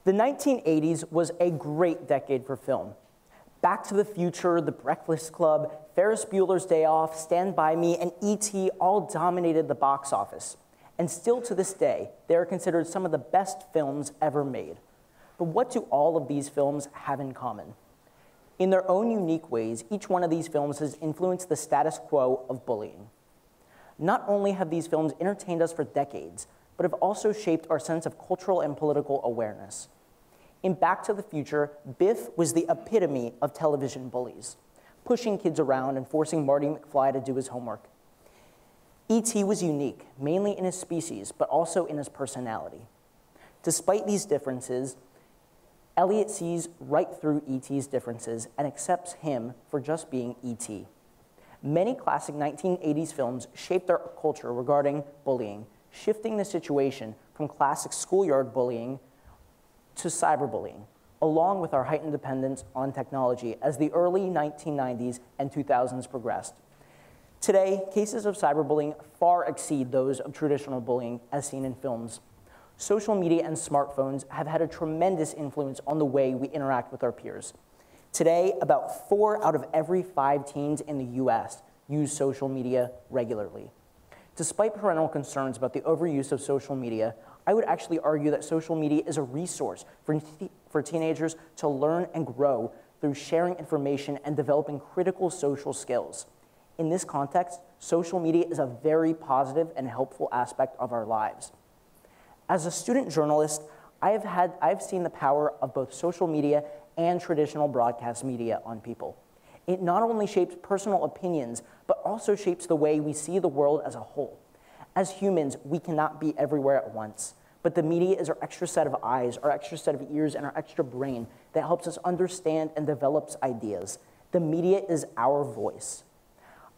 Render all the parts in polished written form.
The 1980s was a great decade for film. Back to the Future, The Breakfast Club, Ferris Bueller's Day Off, Stand By Me, and E.T. all dominated the box office. And still to this day, they are considered some of the best films ever made. But what do all of these films have in common? In their own unique ways, each one of these films has influenced the status quo of bullying. Not only have these films entertained us for decades, but have also shaped our sense of cultural and political awareness. In Back to the Future, Biff was the epitome of television bullies, pushing kids around and forcing Marty McFly to do his homework. E.T. was unique, mainly in his species, but also in his personality. Despite these differences, Elliot sees right through E.T.'s differences and accepts him for just being E.T. Many classic 1980s films shaped our culture regarding bullying, shifting the situation from classic schoolyard bullying to cyberbullying, along with our heightened dependence on technology as the early 1990s and 2000s progressed. Today, cases of cyberbullying far exceed those of traditional bullying as seen in films. Social media and smartphones have had a tremendous influence on the way we interact with our peers. Today, about 4 out of every 5 teens in the US use social media regularly. Despite parental concerns about the overuse of social media, I would actually argue that social media is a resource for teenagers to learn and grow through sharing information and developing critical social skills. In this context, social media is a very positive and helpful aspect of our lives. As a student journalist, I've seen the power of both social media and traditional broadcast media on people. It not only shapes personal opinions, but also shapes the way we see the world as a whole. As humans, we cannot be everywhere at once, but the media is our extra set of eyes, our extra set of ears, and our extra brain that helps us understand and develops ideas. The media is our voice.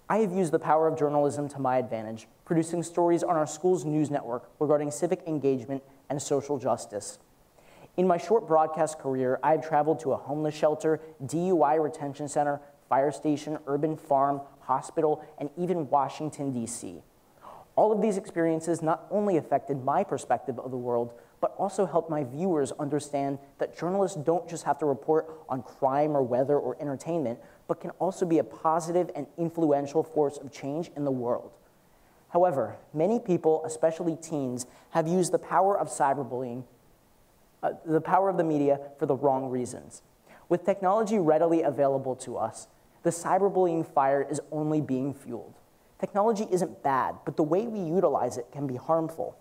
I have used the power of journalism to my advantage, producing stories on our school's news network regarding civic engagement and social justice. In my short broadcast career, I have traveled to a homeless shelter, DUI retention center, fire station, urban farm, hospital, and even Washington, D.C. All of these experiences not only affected my perspective of the world, but also helped my viewers understand that journalists don't just have to report on crime or weather or entertainment, but can also be a positive and influential force of change in the world. However, many people, especially teens, have used the power of cyberbullying, the power of the media, for the wrong reasons. With technology readily available to us, the cyberbullying fire is only being fueled. Technology isn't bad, but the way we utilize it can be harmful.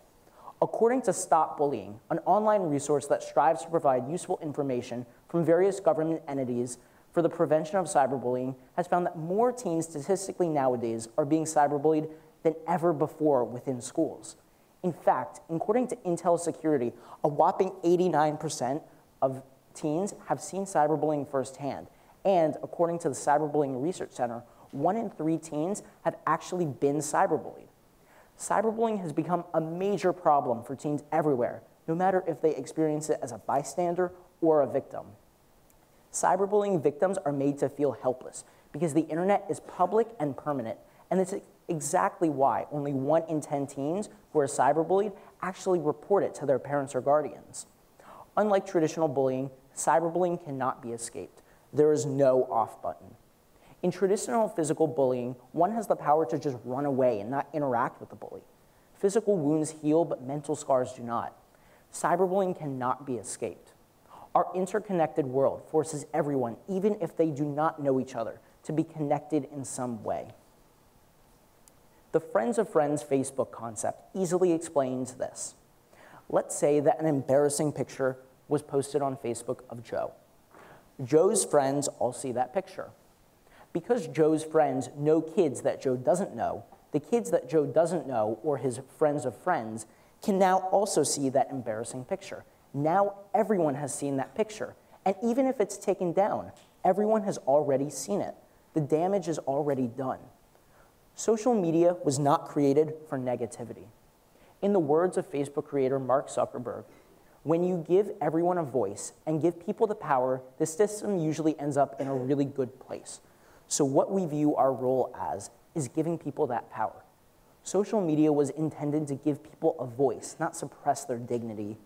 According to Stop Bullying, an online resource that strives to provide useful information from various government entities for the prevention of cyberbullying, has found that more teens statistically nowadays are being cyberbullied than ever before within schools. In fact, according to Intel Security, a whopping 89% of teens have seen cyberbullying firsthand. And according to the Cyberbullying Research Center, 1 in 3 teens have actually been cyberbullied. Cyberbullying has become a major problem for teens everywhere, no matter if they experience it as a bystander or a victim. Cyberbullying victims are made to feel helpless because the internet is public and permanent, and it's exactly why only 1 in 10 teens who are cyberbullied actually report it to their parents or guardians. Unlike traditional bullying, cyberbullying cannot be escaped. There is no off button. In traditional physical bullying, one has the power to just run away and not interact with the bully. Physical wounds heal, but mental scars do not. Cyberbullying cannot be escaped. Our interconnected world forces everyone, even if they do not know each other, to be connected in some way. The Friends of Friends Facebook concept easily explains this. Let's say that an embarrassing picture was posted on Facebook of Joe. Joe's friends all see that picture. Because Joe's friends know kids that Joe doesn't know, the kids that Joe doesn't know, or his friends of friends, can now also see that embarrassing picture. Now everyone has seen that picture, and even if it's taken down, everyone has already seen it. The damage is already done. Social media was not created for negativity. In the words of Facebook creator Mark Zuckerberg, when you give everyone a voice and give people the power, the system usually ends up in a really good place. So what we view our role as is giving people that power. Social media was intended to give people a voice, not suppress their dignity.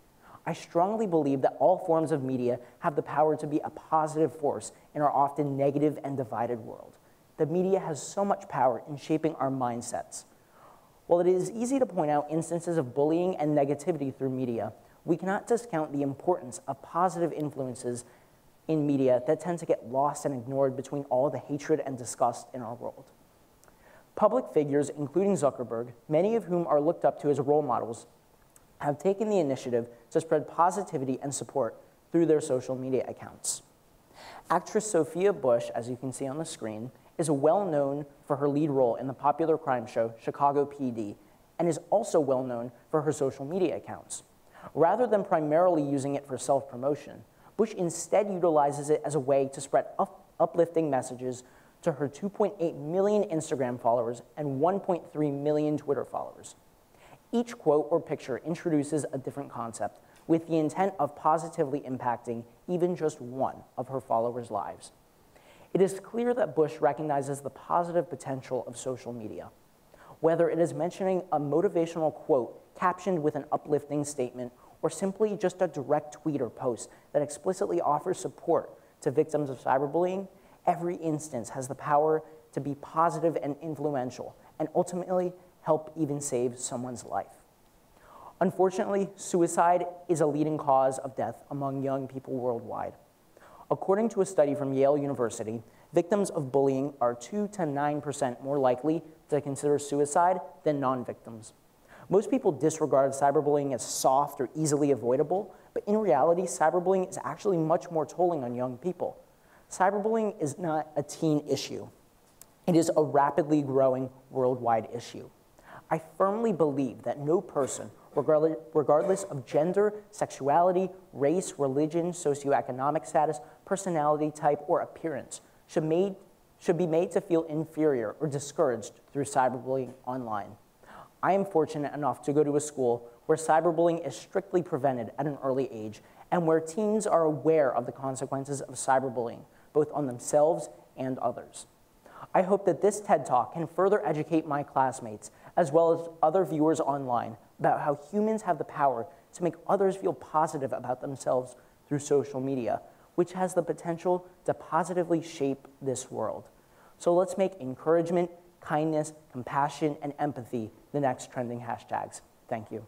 I strongly believe that all forms of media have the power to be a positive force in our often negative and divided world. The media has so much power in shaping our mindsets. While it is easy to point out instances of bullying and negativity through media, we cannot discount the importance of positive influences in media that tend to get lost and ignored between all the hatred and disgust in our world. Public figures, including Zuckerberg, many of whom are looked up to as role models, have taken the initiative to spread positivity and support through their social media accounts. Actress Sophia Bush, as you can see on the screen, is well known for her lead role in the popular crime show Chicago PD, and is also well known for her social media accounts. Rather than primarily using it for self-promotion, Bush instead utilizes it as a way to spread uplifting messages to her 2.8 million Instagram followers and 1.3 million Twitter followers. Each quote or picture introduces a different concept with the intent of positively impacting even just one of her followers' lives. It is clear that Bush recognizes the positive potential of social media. Whether it is mentioning a motivational quote captioned with an uplifting statement or simply just a direct tweet or post that explicitly offers support to victims of cyberbullying, every instance has the power to be positive and influential and ultimately help even save someone's life. Unfortunately, suicide is a leading cause of death among young people worldwide. According to a study from Yale University, victims of bullying are 2 to 9% more likely to consider suicide than non-victims. Most people disregard cyberbullying as soft or easily avoidable, but in reality, cyberbullying is actually much more tolling on young people. Cyberbullying is not a teen issue. It is a rapidly growing worldwide issue. I firmly believe that no person, regardless of gender, sexuality, race, religion, socioeconomic status, personality type, or appearance, should be made to feel inferior or discouraged through cyberbullying online. I am fortunate enough to go to a school where cyberbullying is strictly prevented at an early age and where teens are aware of the consequences of cyberbullying, both on themselves and others. I hope that this TED Talk can further educate my classmates, as well as other viewers online, about how humans have the power to make others feel positive about themselves through social media, which has the potential to positively shape this world. So let's make encouragement, kindness, compassion, and empathy the next trending hashtags. Thank you.